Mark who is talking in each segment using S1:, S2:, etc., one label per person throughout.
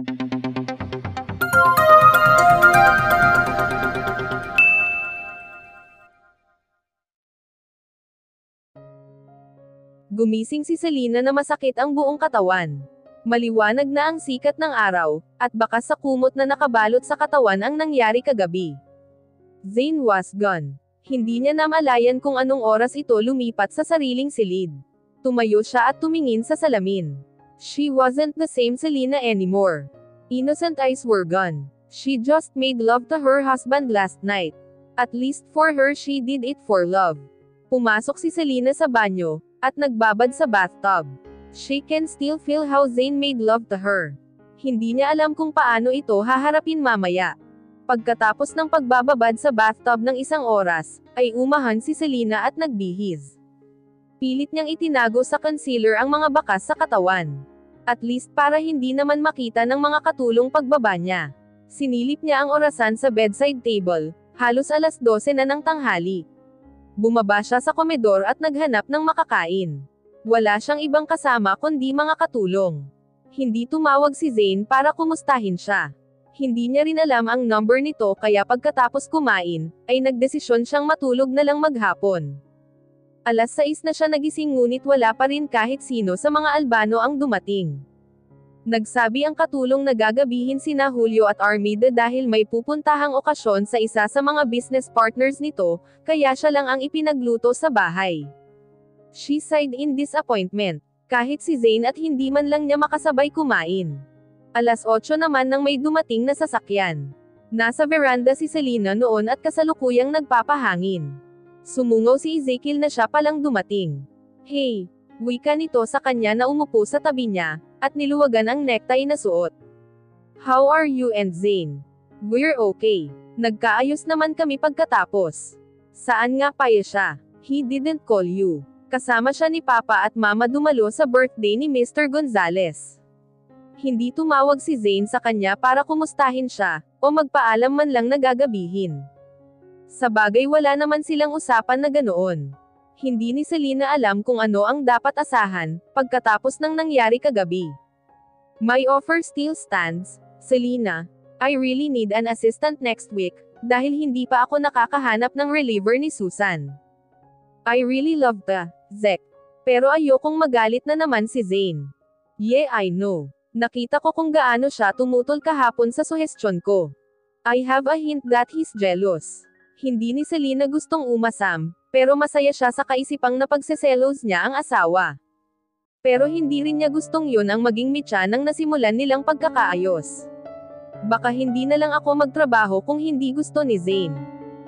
S1: Gumising si Selena na masakit ang buong katawan. Maliwanag na ang sikat ng araw, at bakas sa kumot na nakabalot sa katawan ang nangyari kagabi. Zayn was gone. Hindi niya namalayan kung anong oras ito lumipat sa sariling silid. Tumayo siya at tumingin sa salamin. She wasn't the same Selena anymore. Innocent eyes were gone. She just made love to her husband last night. At least for her she did it for love. Pumasok si Selena sa banyo, at nagbabad sa bathtub. She can still feel how Zayn made love to her. Hindi niya alam kung paano ito haharapin mamaya. Pagkatapos ng pagbababad sa bathtub ng 1 oras, ay umahan si Selena at nagbihis. Pilit niyang itinago sa concealer ang mga bakas sa katawan. At least para hindi naman makita ng mga katulong pagbaba niya. Sinilip niya ang orasan sa bedside table, halos 12:00 na ng tanghali. Bumaba siya sa komedor at naghanap ng makakain. Wala siyang ibang kasama kundi mga katulong. Hindi tumawag si Zayn para kumustahin siya. Hindi niya rin alam ang number nito kaya pagkatapos kumain, ay nagdesisyon siyang matulog na lang maghapon. 6:00 na siya nagising ngunit wala pa rin kahit sino sa mga Albano ang dumating. Nagsabi ang katulong na gagabihin sina Julio at Armida dahil may pupuntahang okasyon sa isa sa mga business partners nito, kaya siya lang ang ipinagluto sa bahay. She sighed in disappointment. Kahit si Zayn at hindi man lang niya makasabay kumain. 8:00 naman nang may dumating na sasakyan. Nasa veranda si Selena noon at kasalukuyang nagpapahangin. Sumungaw si Ezekiel na siya palang dumating. Hey! Wika nito sa kanya na umupo sa tabi niya, at niluwagan ang necktie na suot. How are you and Zayn? We're okay. Nagkaayos naman kami pagkatapos. Saan nga pa siya? He didn't call you. Kasama siya ni Papa at Mama dumalo sa birthday ni Mr. Gonzales. Hindi tumawag si Zayn sa kanya para kumustahin siya, o magpaalam man lang na gagabihin. Sa bagay wala naman silang usapan na ganoon. Hindi ni Selena alam kung ano ang dapat asahan, pagkatapos ng nangyari kagabi. My offer still stands, Selena. I really need an assistant next week, dahil hindi pa ako nakakahanap ng reliever ni Susan. I really love the, Zek. Pero ayokong magalit na naman si Zayn. Yeah, I know. Nakita ko kung gaano siya tumutol kahapon sa suhestyon ko. I have a hint that he's jealous. Hindi ni Selena gustong umasam, pero masaya siya sa kaisipang na pagseselos niya ang asawa. Pero hindi rin niya gustong yun ang maging mitya nang nasimulan nilang pagkakaayos. Baka hindi na lang ako magtrabaho kung hindi gusto ni Zayn.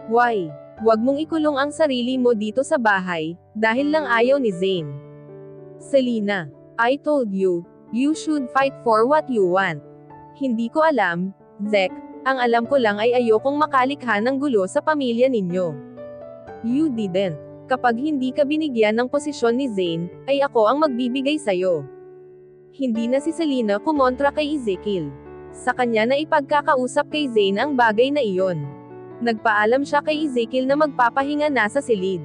S1: Why? Huwag mong ikulong ang sarili mo dito sa bahay, dahil lang ayaw ni Zayn. Selena, I told you, you should fight for what you want. Hindi ko alam, Zek, ang alam ko lang ay ayokong makalikha ng gulo sa pamilya ninyo. You didn't. Kapag hindi ka binigyan ng posisyon ni Zayn, ay ako ang magbibigay sayo. Hindi na si Selena kumontra kay Ezekiel. Sa kanya na ipagkakausap kay Zayn ang bagay na iyon. Nagpaalam siya kay Ezekiel na magpapahinga na sa silid.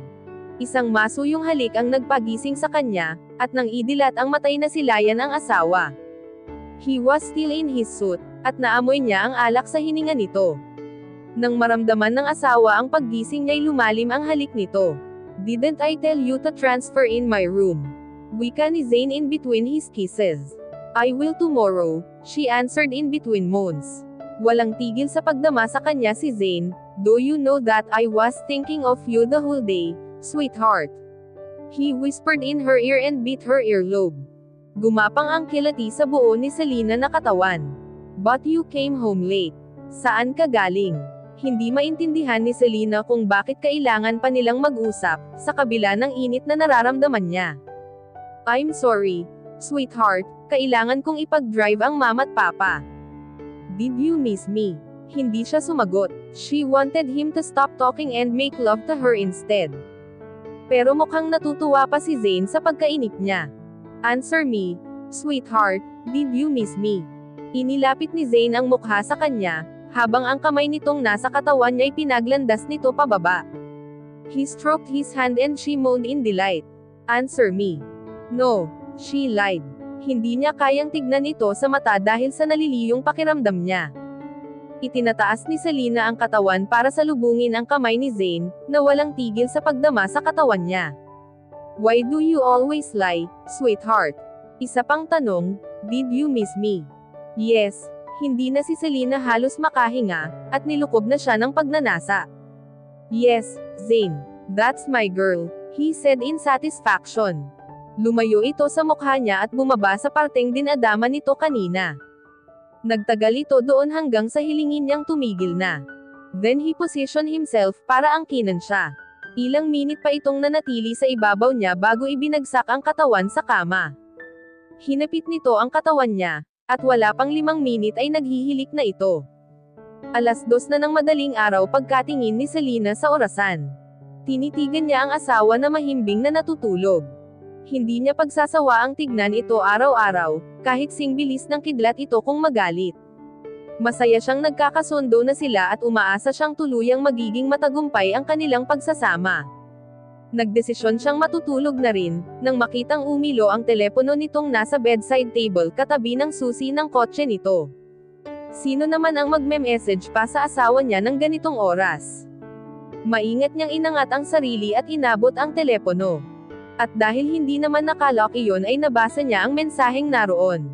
S1: Isang masuyong halik ang nagpagising sa kanya, at nang idilat ang matay na silayan ang asawa. He was still in his suit, at naamoy niya ang alak sa hininga nito. Nang maramdaman ng asawa ang paggising niya'y lumalim ang halik nito. Didn't I tell you to transfer in my room? Wika ni Zayn in between his kisses. I will tomorrow, she answered in between moans. Walang tigil sa pagdama sa kanya si Zayn. Do you know that I was thinking of you the whole day, sweetheart? He whispered in her ear and bit her earlobe. Gumapang ang kilati sa buo ni Selena na katawan. But you came home late. Saan ka galing? Hindi maintindihan ni Selena kung bakit kailangan pa nilang mag-usap, sa kabila ng init na nararamdaman niya. I'm sorry, sweetheart, kailangan kong ipag-drive ang mama at papa. Did you miss me? Hindi siya sumagot. She wanted him to stop talking and make love to her instead. Pero mukhang natutuwa pa si Zayn sa pagkainip niya. Answer me, sweetheart, did you miss me? Inilapit ni Zayn ang mukha sa kanya, habang ang kamay nitong nasa katawan niya'y pinaglandas nito pababa. He stroked his hand and she moaned in delight. Answer me. No, she lied. Hindi niya kayang tignan ito sa mata dahil sa naliliyong pakiramdam niya. Itinataas ni Selena ang katawan para salubungin ang kamay ni Zayn, na walang tigil sa pagdama sa katawan niya. Why do you always lie, sweetheart? Isa pang tanong, did you miss me? Yes, hindi na si Selena halos makahinga, at nilukob na siya ng pagnanasa. Yes, Zayn, that's my girl, he said in satisfaction. Lumayo ito sa mukha niya at bumaba sa parteng dinadama nito kanina. Nagtagal ito doon hanggang sa hilingin niyang tumigil na. Then he positioned himself para angkinan siya. Ilang minit pa itong nanatili sa ibabaw niya bago ibinagsak ang katawan sa kama. Hinapit nito ang katawan niya, at wala pang 5 minit ay naghihilik na ito. 2:00 na ng madaling araw pagkatingin ni Selena sa orasan. Tinitigan niya ang asawa na mahimbing na natutulog. Hindi niya pagsasawa ang tignan ito araw-araw, kahit singbilis ng kidlat ito kung magalit. Masaya siyang nagkakasundo na sila at umaasa siyang tuluyang magiging matagumpay ang kanilang pagsasama. Nagdesisyon siyang matutulog na rin, nang makitang umilo ang telepono nitong nasa bedside table katabi ng susi ng kotse nito. Sino naman ang magme-message pa sa asawa niya ng ganitong oras? Maingat niyang inangat ang sarili at inabot ang telepono. At dahil hindi naman nakalock iyon ay nabasa niya ang mensaheng naroon.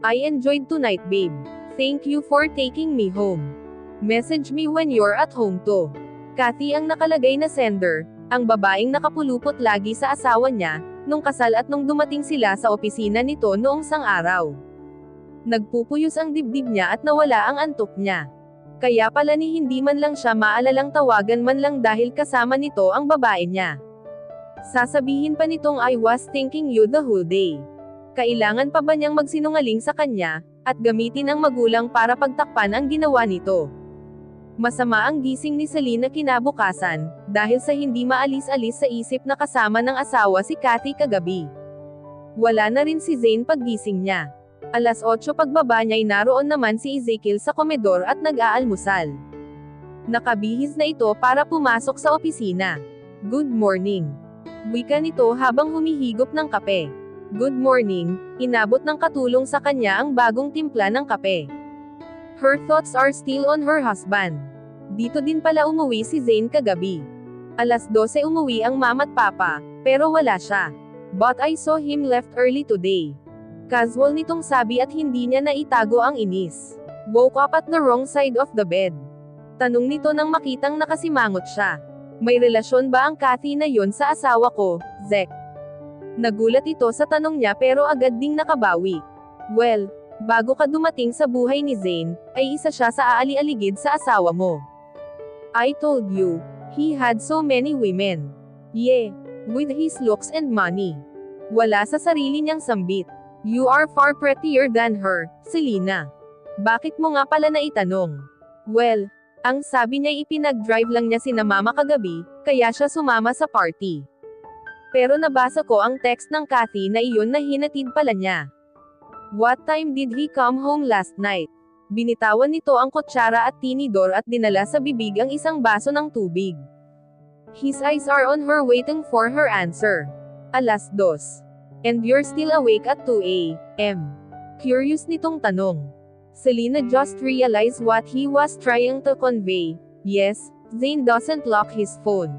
S1: I enjoyed tonight, babe. Thank you for taking me home. Message me when you're at home to. Kathy ang nakalagay na sender, ang babaeng nakapulupot lagi sa asawa niya, nung kasal at nung dumating sila sa opisina nito noong sang-araw. Nagpupuyos ang dibdib niya at nawala ang antok niya. Kaya pala ni hindi man lang siya maalalang tawagan man lang dahil kasama nito ang babae niya. Sasabihin pa nitong I was thinking you the whole day. Kailangan pa ba niyang magsinungaling sa kanya, at gamitin ang magulang para pagtakpan ang ginawa nito? Masama ang gising ni Selena kinabukasan, dahil sa hindi maalis-alis sa isip na kasama ng asawa si Kathy kagabi. Wala na rin si Zayn paggising niya. 8:00 pagbaba niya'y naroon naman si Ezekiel sa komedor at nag-aalmusal. Nakabihis na ito para pumasok sa opisina. Good morning. Wika nito habang humihigop ng kape. Good morning, inabot ng katulong sa kanya ang bagong timpla ng kape. Her thoughts are still on her husband. Dito din pala umuwi si Zayn kagabi. 12:00 umuwi ang mama at papa, pero wala siya. But I saw him left early today. Casual nitong sabi at hindi niya naitago ang inis. Woke up at the wrong side of the bed. Tanong nito nang makitang nakasimangot siya. May relasyon ba ang Kathy na yon sa asawa ko, Zek? Nagulat ito sa tanong niya pero agad ding nakabawi. Well, bago ka dumating sa buhay ni Zayn, ay isa siya sa aali-aligid sa asawa mo. I told you, he had so many women. Yeah, with his looks and money. Wala sa sarili niyang sambit. You are far prettier than her, Selena. Bakit mo nga pala naitanong? Well, ang sabi niya ipinag-drive lang niya sina mama kagabi, kaya siya sumama sa party. Pero nabasa ko ang text ng Kathy na iyon na hinatid pala niya. What time did he come home last night? Binitawan nito ang kutsara at tinidor at dinala sa bibig ang isang baso ng tubig. His eyes are on her waiting for her answer. 2:00. And you're still awake at 2 a.m. Curious nitong tanong. Selena just realized what he was trying to convey. Yes, Zayn doesn't lock his phone.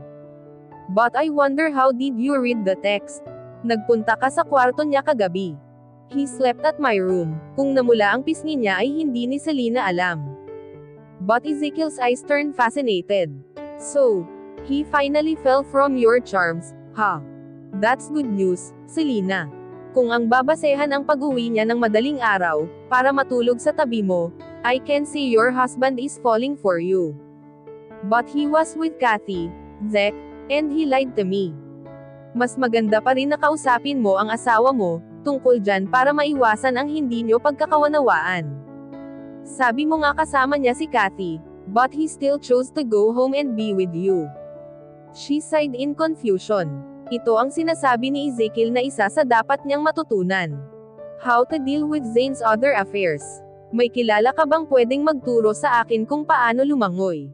S1: But I wonder how did you read the text? Nagpunta ka sa kwarto niya kagabi. He slept at my room. Kung namula ang pisngi niya ay hindi ni Selena alam. But Ezekiel's eyes turned fascinated. So, he finally fell from your charms, huh? That's good news, Selena. Kung ang babasehan ang pag-uwi niya ng madaling araw, para matulog sa tabi mo, I can see your husband is falling for you. But he was with Kathy, Zek, and he lied to me. Mas maganda pa rin na kausapin mo ang asawa mo, tungkol dyan para maiwasan ang hindi nyo pagkakawanawaan. Sabi mo nga kasama niya si Kathy, but he still chose to go home and be with you. She sighed in confusion. Ito ang sinasabi ni Ezekiel na isa sa dapat niyang matutunan. How to deal with Zayn's other affairs. May kilala ka bang pwedeng magturo sa akin kung paano lumangoy?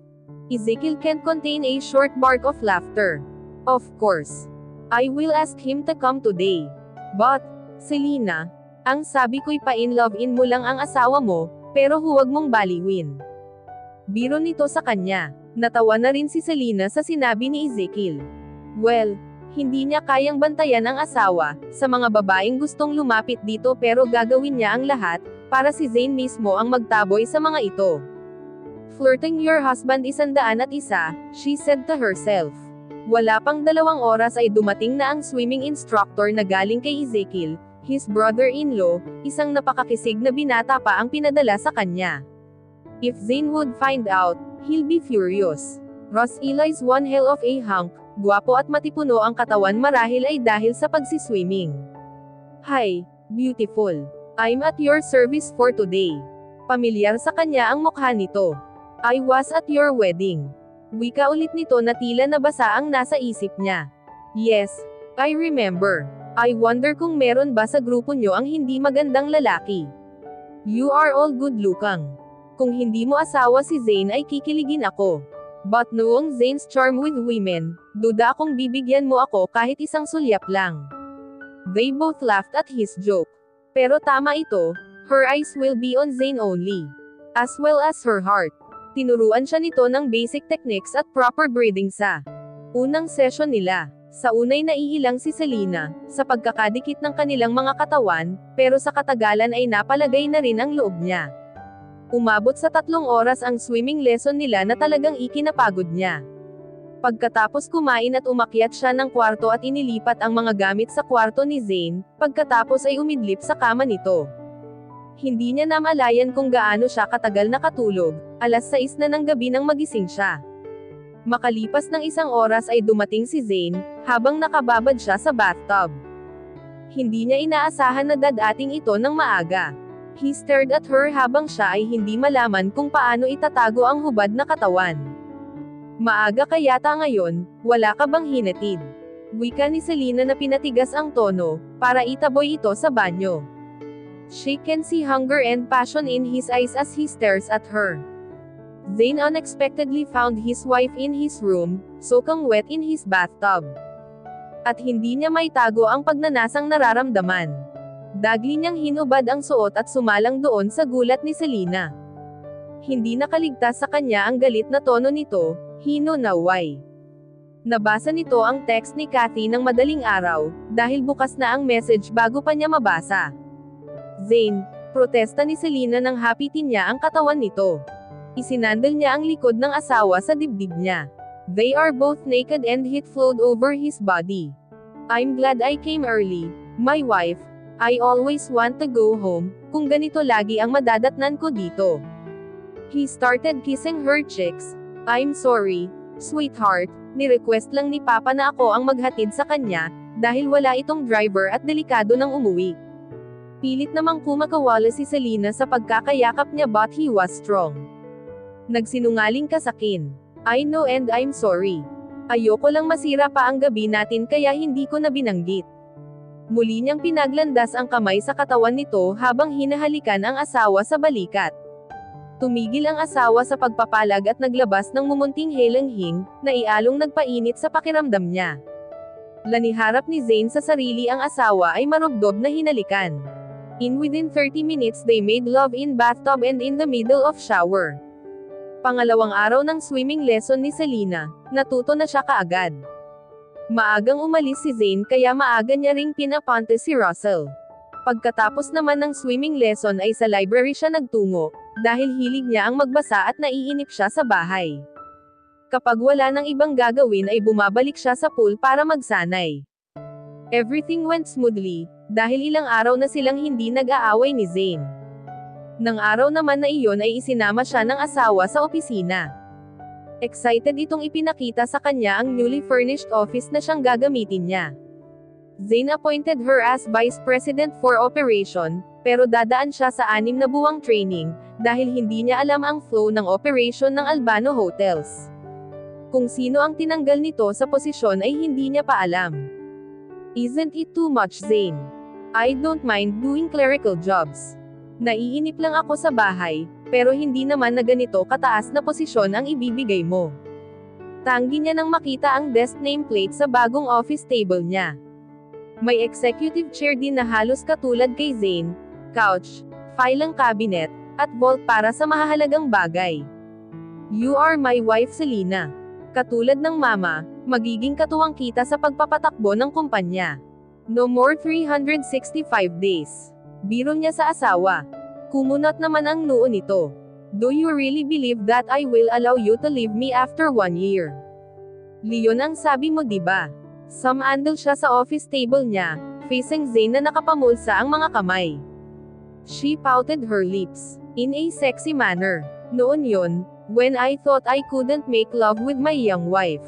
S1: Ezekiel can't contain a short bark of laughter. Of course. I will ask him to come today. But, Selena, Ang sabi ko'y pa-in-love-in mo lang ang asawa mo, pero huwag mong baliwin. Biro nito sa kanya. Natawa na rin si Selena sa sinabi ni Ezekiel. Well, hindi niya kayang bantayan ang asawa, sa mga babaeng gustong lumapit dito pero gagawin niya ang lahat, para si Zayn mismo ang magtaboy sa mga ito. Flirting your husband 101, she said to herself. Wala pang 2 oras ay dumating na ang swimming instructor na galing kay Ezekiel, his brother-in-law, isang napakakisig na binata pa ang pinadala sa kanya. If Zayn would find out, he'll be furious. Ross Eli's one hell of a hunk, guwapo at matipuno ang katawan marahil ay dahil sa pagsiswimming. Hi, beautiful. I'm at your service for today. Pamilyar sa kanya ang mukha nito. I was at your wedding. Wika ulit nito na tila nabasa ang nasa isip niya. Yes, I remember. I wonder kung meron ba sa grupo nyo ang hindi magandang lalaki. You are all good-looking. Kung hindi mo asawa si Zayn ay kikiligin ako. But noong Zayn's charm with women, duda akong bibigyan mo ako kahit isang sulyap lang. They both laughed at his joke. Pero tama ito, her eyes will be on Zayn only. As well as her heart. Tinuruan siya nito ng basic techniques at proper breathing sa unang session nila. Sa unay naiilang si Selena, sa pagkakadikit ng kanilang mga katawan, pero sa katagalan ay napalagay na rin ang loob niya. Umabot sa 3 oras ang swimming lesson nila na talagang ikinapagod niya. Pagkatapos kumain at umakyat siya ng kwarto at inilipat ang mga gamit sa kwarto ni Zayn, pagkatapos ay umidlip sa kama nito. Hindi niya namalayan kung gaano siya katagal nakatulog, 6:00 na ng gabi nang magising siya. Makalipas ng 1 oras ay dumating si Zayn, habang nakababad siya sa bathtub. Hindi niya inaasahan na dadating ito ng maaga. He stared at her habang siya ay hindi malaman kung paano itatago ang hubad na katawan. Maaga ka yata ngayon, wala ka bang hinatid? Wika ni Selena na pinatigas ang tono, para itaboy ito sa banyo. She can see hunger and passion in his eyes as he stares at her. Zayn unexpectedly found his wife in his room, soaking wet in his bathtub. At hindi niya maitago ang pagnanasang nararamdaman. Dagli niyang hinubad ang suot at sumalang doon sa gulat ni Selena. Hindi nakaligtas sa kanya ang galit na tono nito, hino na why. Nabasa nito ang text ni Kathy ng madaling araw, dahil bukas na ang message bago pa niya mabasa. Zayn, protesta ni Selena nang hapitin niya ang katawan nito. Isinandal niya ang likod ng asawa sa dibdib niya. They are both naked and heat flowed over his body. I'm glad I came early, my wife. I always want to go home, kung ganito lagi ang madadatnan ko dito. He started kissing her cheeks. I'm sorry, sweetheart, ni-request lang ni Papa na ako ang maghatid sa kanya, dahil wala itong driver at delikado nang umuwi. Pilit namang kumakawala si Selena sa pagkakayakap niya but he was strong. Nagsinungaling ka sakin. I know and I'm sorry. Ayoko lang masira pa ang gabi natin kaya hindi ko na binanggit. Muli niyang pinaglandas ang kamay sa katawan nito habang hinahalikan ang asawa sa balikat. Tumigil ang asawa sa pagpapalag at naglabas ng mumunting helanghing, na ialong nagpainit sa pakiramdam niya. Laniharap ni Zayn sa sarili ang asawa ay marugdob na hinalikan. Within 30 minutes they made love in bathtub and in the middle of shower. Pangalawang araw ng swimming lesson ni Selena, natuto na siya kaagad. Maagang umalis si Zayn kaya maaga niya ring pinapunta si Russell. Pagkatapos naman ng swimming lesson ay sa library siya nagtungo, dahil hilig niya ang magbasa at naiinip siya sa bahay. Kapag wala nang ibang gagawin ay bumabalik siya sa pool para magsanay. Everything went smoothly, dahil ilang araw na silang hindi nag-aaway ni Zayn. Nang araw naman na iyon ay isinama siya ng asawa sa opisina. Excited itong ipinakita sa kanya ang newly furnished office na siyang gagamitin niya. Zayn appointed her as Vice President for Operation, pero dadaan siya sa 6 na buwang training, dahil hindi niya alam ang flow ng operation ng Albano Hotels. Kung sino ang tinanggal nito sa posisyon ay hindi niya pa alam. Isn't it too much, Zayn? I don't mind doing clerical jobs. Naiinip lang ako sa bahay, pero hindi naman na ganito kataas na posisyon ang ibibigay mo. Tanggi niya nang makita ang desk nameplate sa bagong office table niya. May executive chair din na halos katulad kay Zayn, couch, filing cabinet, at vault para sa mahahalagang bagay. You are my wife Selena. Katulad ng mama, magiging katuwang kita sa pagpapatakbo ng kumpanya. No more 365 days. Biro niya sa asawa. Kumunot naman ang noo nito. Do you really believe that I will allow you to leave me after 1 year? Leon ang sabi mo diba? Sumandal siya sa office table niya, facing Zayn na nakapamulsa ang mga kamay. She pouted her lips, in a sexy manner. Noon yon, when I thought I couldn't make love with my young wife.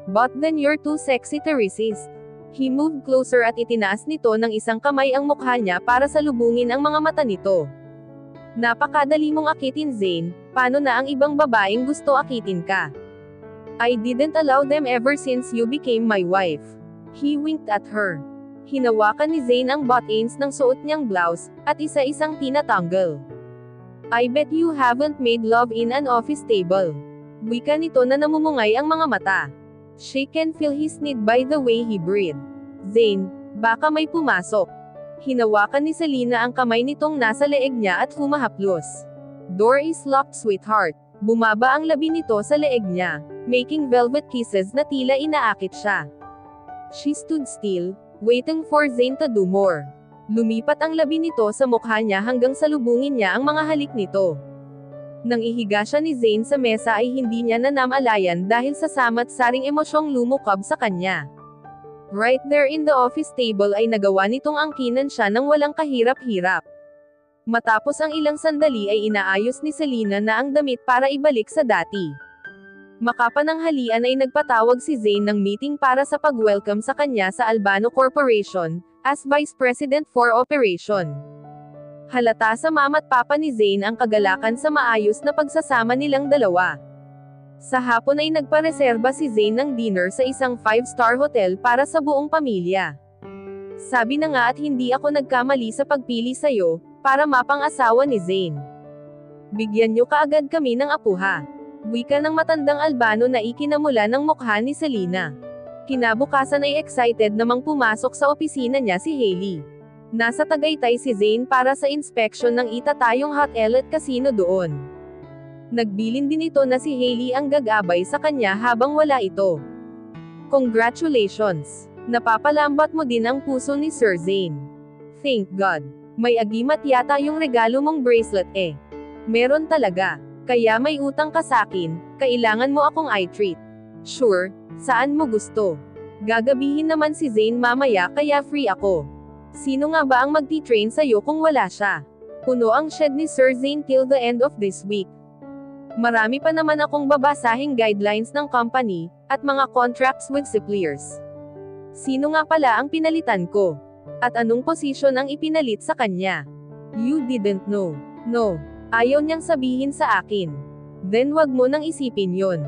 S1: But then you're too sexy to resist. He moved closer at itinaas nito ng isang kamay ang mukha niya para salubungin ang mga mata nito. Napakadali mong akitin Zayn, paano na ang ibang babaeng gusto akitin ka? I didn't allow them ever since you became my wife. He winked at her. Hinawakan ni Zayn ang buttons ng suot niyang blouse, at isa-isang tinatanggal. I bet you haven't made love in an office table. Wika nito na namumungay ang mga mata. She can feel his need by the way he breathed. Zayn, baka may pumasok. Hinawakan ni Selena ang kamay nitong nasa leeg niya at humahaplos. Door is locked sweetheart. Bumaba ang labi nito sa leeg niya, making velvet kisses na tila inaakit siya. She stood still, waiting for Zayn to do more. Lumipat ang labi nito sa mukha niya hanggang salubungin niya ang mga halik nito. Nang ihiga siya ni Zayn sa mesa ay hindi niya nanamalayan dahil sa samat-saring emosyong lumukab sa kanya. Right there in the office table ay nagawa nitong angkinan siya ng walang kahirap-hirap. Matapos ang ilang sandali ay inaayos ni Selena na ang damit para ibalik sa dati. Makapananghalian ay nagpatawag si Zayn ng meeting para sa pag-welcome sa kanya sa Albano Corporation, as Vice President for Operation. Halata sa mama at papa ni Zayn ang kagalakan sa maayos na pagsasama nilang dalawa. Sa hapon ay nagpareserba si Zayn ng dinner sa isang 5-star hotel para sa buong pamilya. Sabi na nga at hindi ako nagkamali sa pagpili sa'yo, para mapang-asawa ni Zayn. Bigyan niyo kaagad kami ng apuha. Wika ng matandang Albano na ikinamula ng mukha ni Selena. Kinabukasan ay excited namang pumasok sa opisina niya si Hailey. Nasa Tagaytay si Zayn para sa inspection ng itatayong hotel at casino doon. Nagbilin din ito na si Hailey ang gagabay sa kanya habang wala ito. Congratulations! Napapalambat mo din ang puso ni Sir Zayn. Thank God. May agimat yata yung regalo mong bracelet eh. Meron talaga. Kaya may utang ka sakin, kailangan mo akong i-treat. Sure, saan mo gusto? Gagabihin naman si Zayn mamaya kaya free ako. Sino nga ba ang magti-train sa'yo kung wala siya? Puno ang shed ni Sir Zayn till the end of this week. Marami pa naman akong babasahing guidelines ng company, at mga contracts with suppliers. Sino nga pala ang pinalitan ko? At anong posisyon ang ipinalit sa kanya? You didn't know. No. Ayaw niyang sabihin sa akin. Then wag mo nang isipin yon.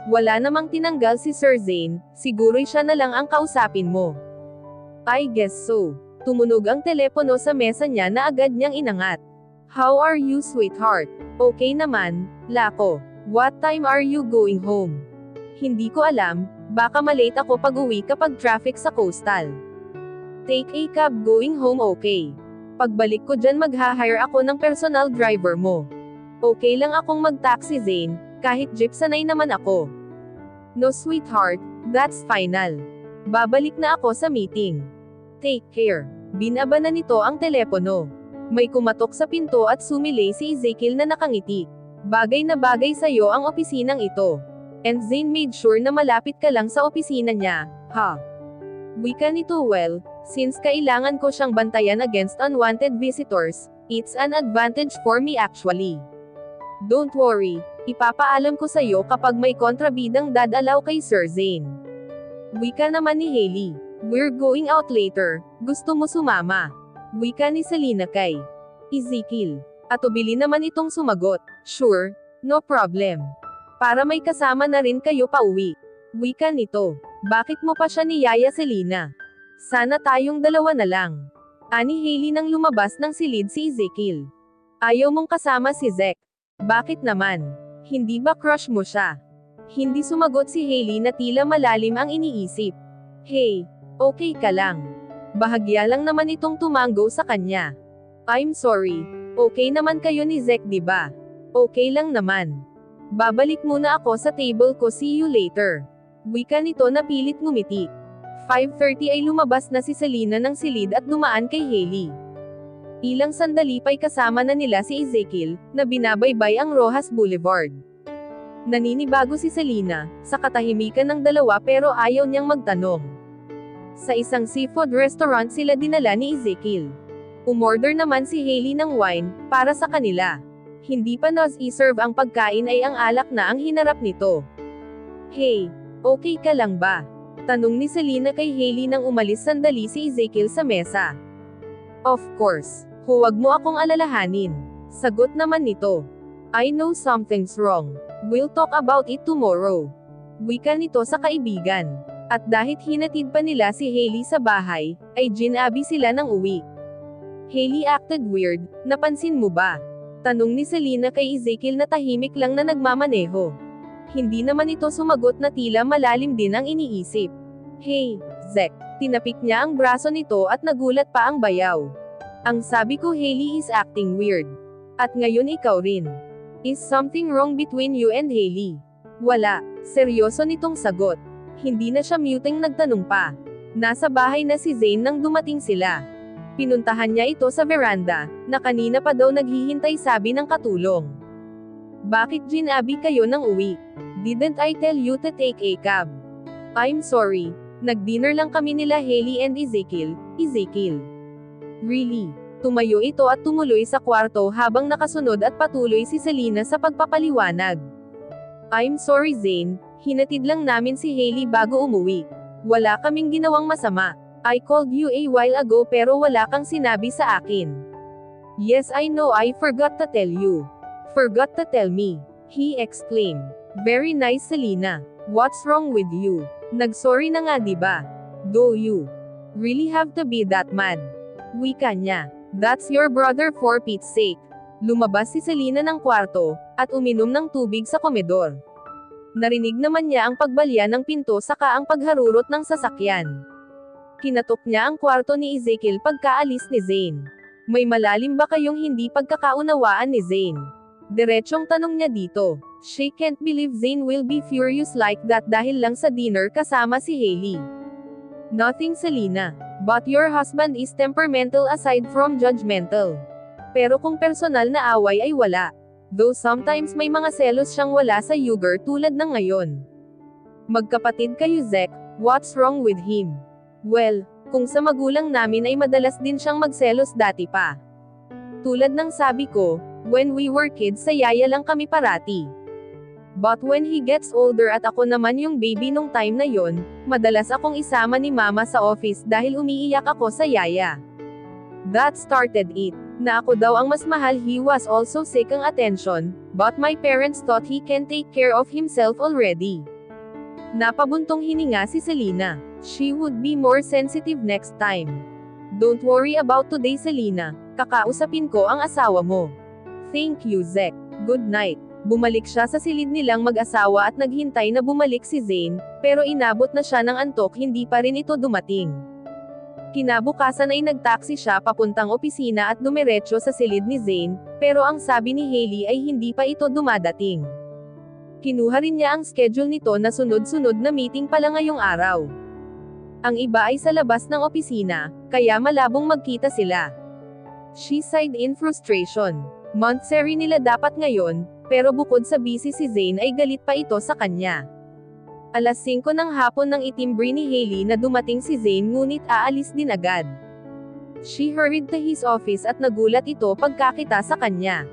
S1: Wala namang tinanggal si Sir Zayn, siguro'y siya na lang ang kausapin mo. I guess so. Tumunog ang telepono sa mesa niya na agad niyang inangat. How are you sweetheart? Okay naman, Lako. What time are you going home? Hindi ko alam, baka malate ako pag-uwi kapag traffic sa coastal. Take a cab going home okay. Pagbalik ko dyan magha-hire ako ng personal driver mo. Okay lang akong mag-taxi Zayn, kahit jeep sanay naman ako. No sweetheart, that's final. Babalik na ako sa meeting. Take care. Binaba na nito ang telepono. May kumatok sa pinto at sumilay si Ezekiel na nakangiti. Bagay na bagay sa'yo ang opisinang ito. And Zayn made sure na malapit ka lang sa opisina niya, ha? Wika nito well, since kailangan ko siyang bantayan against unwanted visitors, it's an advantage for me actually. Don't worry, ipapaalam ko sa'yo kapag may kontrabidang dadalaw kay Sir Zayn. Wika naman ni Hailey. We're going out later, gusto mo sumama? Wika ni Selena kay Ezekiel. At ubili naman itong sumagot, sure, no problem. Para may kasama na rin kayo pauwi. Wika nito, bakit mo pa siya niyaya Selena? Sana tayong dalawa na lang. Ani Hailey nang lumabas ng silid si Ezekiel. Ayaw mong kasama si Zek. Bakit naman? Hindi ba crush mo siya? Hindi sumagot si Hailey na tila malalim ang iniisip. Hey, okay ka lang. Bahagya lang naman itong tumango sa kanya. I'm sorry. Okay naman kayo ni Zek, di ba? Okay lang naman. Babalik muna ako sa table ko, see you later. Wika nito na pilit ngumiti. 5:30 ay lumabas na si Selena ng silid at dumaan kay Hailey. Ilang sandali pa'y kasama na nila si Ezekiel, na binabaybay ang Rojas Boulevard. Naninibago si Selena, sa katahimikan ng dalawa pero ayaw niyang magtanong. Sa isang seafood restaurant sila dinala ni Ezekiel. Umorder naman si Hailey ng wine, para sa kanila. Hindi pa i-serve ang pagkain ay ang alak na ang hinarap nito. Hey, okay ka lang ba? Tanong ni Selena kay Hailey nang umalis sandali si Ezekiel sa mesa. Of course. Huwag mo akong alalahanin. Sagot naman nito. I know something's wrong. We'll talk about it tomorrow. Wika nito sa kaibigan. At dahil hinatid pa nila si Hailey sa bahay, ay ginabi sila ng uwi. Hailey acted weird, napansin mo ba? Tanong ni Selena kay Ezekiel na tahimik lang na nagmamaneho. Hindi naman ito sumagot na tila malalim din ang iniisip. Hey, Zek. Tinapik niya ang braso nito at nagulat pa ang bayaw. Ang sabi ko, Hailey is acting weird. At ngayon ikaw rin. Is something wrong between you and Hailey? Wala. Seryoso nitong sagot. Hindi na siya muting nagtanong pa. Nasa bahay na si Zane nang dumating sila. Pinuntahan niya ito sa veranda, na kanina pa daw naghihintay, sabi ng katulong. Bakit ginabi kayo ng uwi? Didn't I tell you to take a cab? I'm sorry. Nag-dinner lang kami nila Hailey and Ezekiel. Really? Tumayo ito at tumuloy sa kwarto habang nakasunod at patuloy si Selena sa pagpapaliwanag. I'm sorry Zane, hinatid lang namin si Hailey bago umuwi. Wala kaming ginawang masama. I called you a while ago pero wala kang sinabi sa akin. Yes, I know, I forgot to tell you. Forgot to tell me, he exclaimed. Very nice Selena. What's wrong with you? Nag-sorry na nga diba? Do you really have to be that mad? Wika niya. That's your brother for Pete's sake. Lumabas si Selena ng kwarto, at uminom ng tubig sa komedor. Narinig naman niya ang pagbalya ng pinto saka ang pagharurot ng sasakyan. Kinatok niya ang kwarto ni Ezekiel pagkaalis ni Zane. May malalim ba kayong hindi pagkakaunawaan ni Zane? Diretsong tanong niya dito. She can't believe Zane will be furious like that dahil lang sa dinner kasama si Hailey. Nothing Selena. But your husband is temperamental aside from judgmental. Pero kung personal na away ay wala. Though sometimes may mga selos siyang wala sa Yuger tulad ng ngayon. Magkapatid kayo Zek, what's wrong with him? Well, kung sa magulang namin ay madalas din siyang magselos dati pa. Tulad ng sabi ko, when we were kids sa yaya lang kami parati. But when he gets older at ako naman yung baby nung time na yon, madalas akong isama ni mama sa office dahil umiiyak ako sa yaya. That started it. Na ako daw ang mas mahal, he was also seeking attention, but my parents thought he can take care of himself already. Napabuntong hininga si Selena. She would be more sensitive next time. Don't worry about today Selena, kakausapin ko ang asawa mo. Thank you Zek. Good night. Bumalik siya sa silid nilang mag-asawa at naghintay na bumalik si Zane, pero inabot na siya ng antok, hindi pa rin ito dumating. Kinabukasan ay nagtaksi siya papuntang opisina at dumiretso sa silid ni Zane, pero ang sabi ni Hailey ay hindi pa ito dumadating. Kinuha rin niya ang schedule nito na sunod-sunod na meeting pala ngayong araw. Ang iba ay sa labas ng opisina, kaya malabong magkita sila. She sighed in frustration. Monthsary nila dapat ngayon, pero bukod sa busy si Zane ay galit pa ito sa kanya. Alas 5 ng hapon nang itimbre ni Hailey na dumating si Zane ngunit aalis din agad. She hurried to his office at nagulat ito pagkakita sa kanya.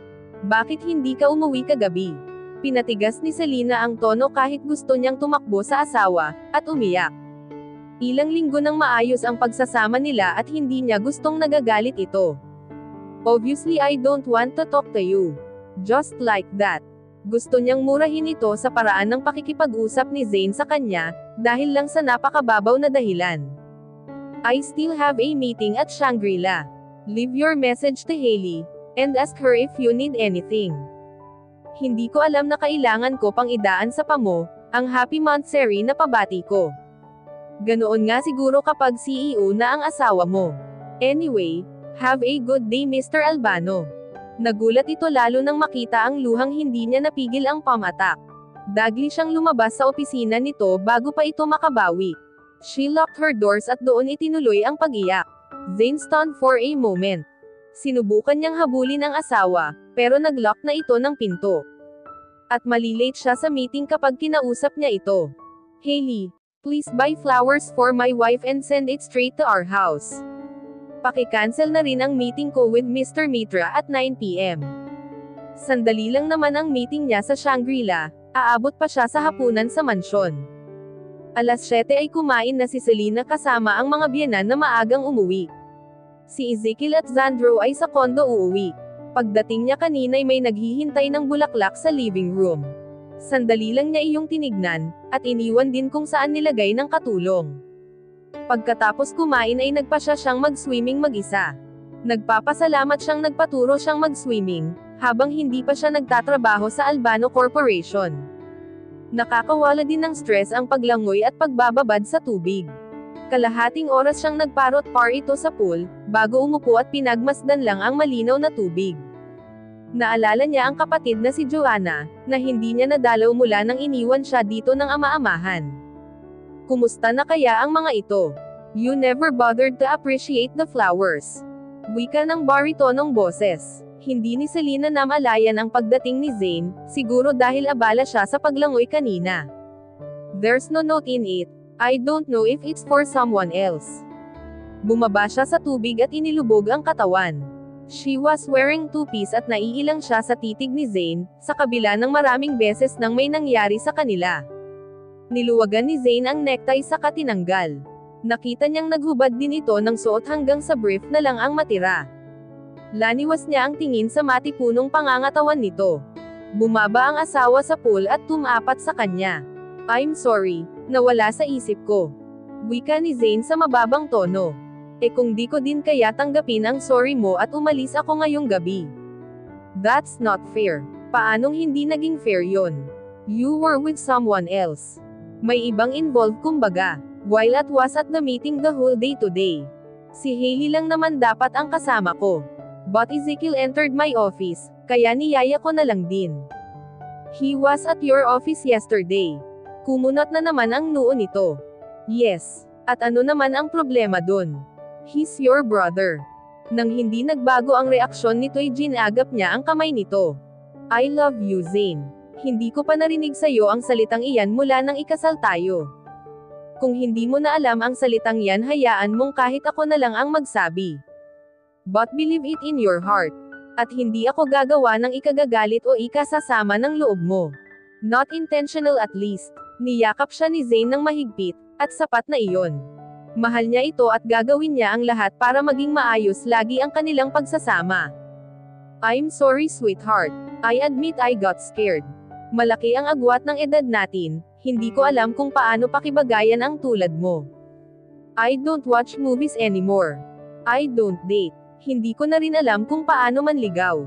S1: Bakit hindi ka umuwi kagabi? Pinatigas ni Selena ang tono kahit gusto niyang tumakbo sa asawa, at umiyak. Ilang linggo nang maayos ang pagsasama nila at hindi niya gustong nagagalit ito. Obviously I don't want to talk to you. Just like that. Gusto niyang murahin ito sa paraan ng pakikipag-usap ni Zane sa kanya, dahil lang sa napakababaw na dahilan. I still have a meeting at Shangri-La. Leave your message to Hailey, and ask her if you need anything. Hindi ko alam na kailangan ko pang idaan sa pamo, ang happy monthsary na pabati ko. Ganoon nga siguro kapag CEO na ang asawa mo. Anyway, have a good day Mr. Albano. Nagulat ito lalo nang makita ang luhang hindi niya napigil ang palm attack. Dagli siyang lumabas sa opisina nito bago pa ito makabawi. She locked her doors at doon itinuloy ang pag-iyak. Zane stunned for a moment. Sinubukan niyang habulin ang asawa, pero nag-lock na ito ng pinto. At malilate siya sa meeting kapag kinausap niya ito. Hailey, please buy flowers for my wife and send it straight to our house. Paki-cancel na rin ang meeting ko with Mr. Mitra at 9 p.m. Sandali lang naman ang meeting niya sa Shangri-La, aabot pa siya sa hapunan sa mansyon. Alas 7 ay kumain na si Selena kasama ang mga biyenan na maagang umuwi. Si Ezekiel at Zandro ay sa kondo uuwi. Pagdating niya kanina'y may naghihintay ng bulaklak sa living room. Sandali lang niya iyong tinignan, at iniwan din kung saan nilagay ng katulong. Pagkatapos kumain ay nagpasya siyang mag-swimming mag-isa. Nagpapasalamat siyang nagpaturo siyang mag-swimming, habang hindi pa siya nagtatrabaho sa Albano Corporation. Nakakawala din ng stress ang paglangoy at pagbababad sa tubig. Kalahating oras siyang nagparot-par ito sa pool, bago umupo at pinagmasdan lang ang malinaw na tubig. Naalala niya ang kapatid na si Joanna, na hindi niya nadalaw mula nang iniwan siya dito ng ama-amahan. Kumusta na kaya ang mga ito? You never bothered to appreciate the flowers. Wika ng baritonong boses. Hindi ni Selena namalayan ang pagdating ni Zane, siguro dahil abala siya sa paglangoy kanina. There's no note in it. I don't know if it's for someone else. Bumaba siya sa tubig at inilubog ang katawan. She was wearing two-piece at naiilang siya sa titig ni Zane, sa kabila ng maraming beses nang may nangyari sa kanila. Niluwagan ni Zane ang necktie sa katinanggal. Nakita niyang naghubad din ito ng suot hanggang sa brief na lang ang matira. Laniwas niya ang tingin sa matipunong pangangatawan nito. Bumaba ang asawa sa pool at tumapat sa kanya. I'm sorry, nawala sa isip ko. Wika ni Zane sa mababang tono. Kung di ko din kaya tanggapin ang sorry mo at umalis ako ngayong gabi. That's not fair. Paanong hindi naging fair yon? You were with someone else. May ibang involved kumbaga. While at was at the meeting the whole day today. Si Hailey lang naman dapat ang kasama ko. But Ezekiel entered my office, kaya niyaya ko na lang din. He was at your office yesterday. Kumunot na naman ang noo nito. Yes. At ano naman ang problema dun? He's your brother. Nang hindi nagbago ang reaksyon nito'y ginagap niya ang kamay nito. I love you Zane. Hindi ko pa narinig sa'yo ang salitang iyan mula nang ikasal tayo. Kung hindi mo na alam ang salitang yan hayaan mong kahit ako na lang ang magsabi. But believe it in your heart. At hindi ako gagawa ng ikagagalit o ikasasama ng loob mo. Not intentional at least. Niyakap siya ni Zane ng mahigpit, at sapat na iyon. Mahal niya ito at gagawin niya ang lahat para maging maayos lagi ang kanilang pagsasama. I'm sorry sweetheart. I admit I got scared. Malaki ang agwat ng edad natin, hindi ko alam kung paano pakibagayan ang tulad mo. I don't watch movies anymore. I don't date. Hindi ko na rin alam kung paano manligaw.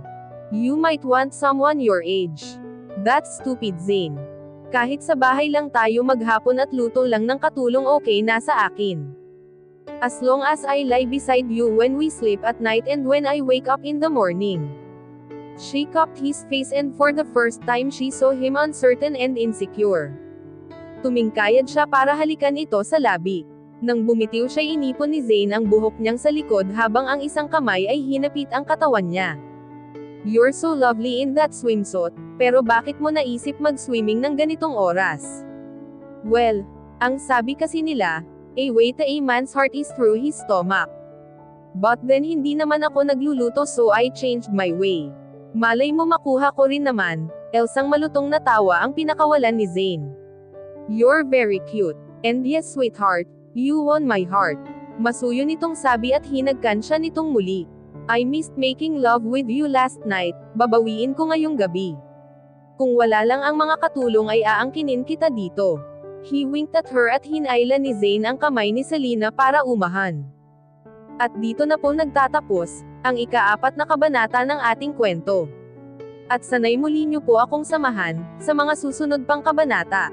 S1: You might want someone your age. That's stupid Zane. Kahit sa bahay lang tayo maghapon at luto lang ng katulong okay na sa akin. As long as I lie beside you when we sleep at night and when I wake up in the morning. She cupped his face and for the first time she saw him uncertain and insecure. Tumingkayad siya para halikan ito sa labi. Nang bumitiw siya inipon ni Zane ang buhok niyang sa likod habang ang isang kamay ay hinapit ang katawan niya. You're so lovely in that swimsuit, pero bakit mo naisip mag-swimming ng ganitong oras? Well, ang sabi kasi nila, a way to a man's heart is through his stomach. But then hindi naman ako nagluluto so I changed my way. Malay mo makuha ko rin naman, Elsang malutong na tawa ang pinakawalan ni Zane. You're very cute. And yes sweetheart, you won my heart. Masuyo nitong sabi at hinagkan siya nitong muli. I missed making love with you last night, babawiin ko ngayong gabi. Kung wala lang ang mga katulong ay aangkinin kita dito. He winked at her at hinayla ni Zane ang kamay ni Selena para umahan. At dito na po nagtatapos, ang ika-4 na kabanata ng ating kwento. At sanay muli niyo po akong samahan, sa mga susunod pang kabanata.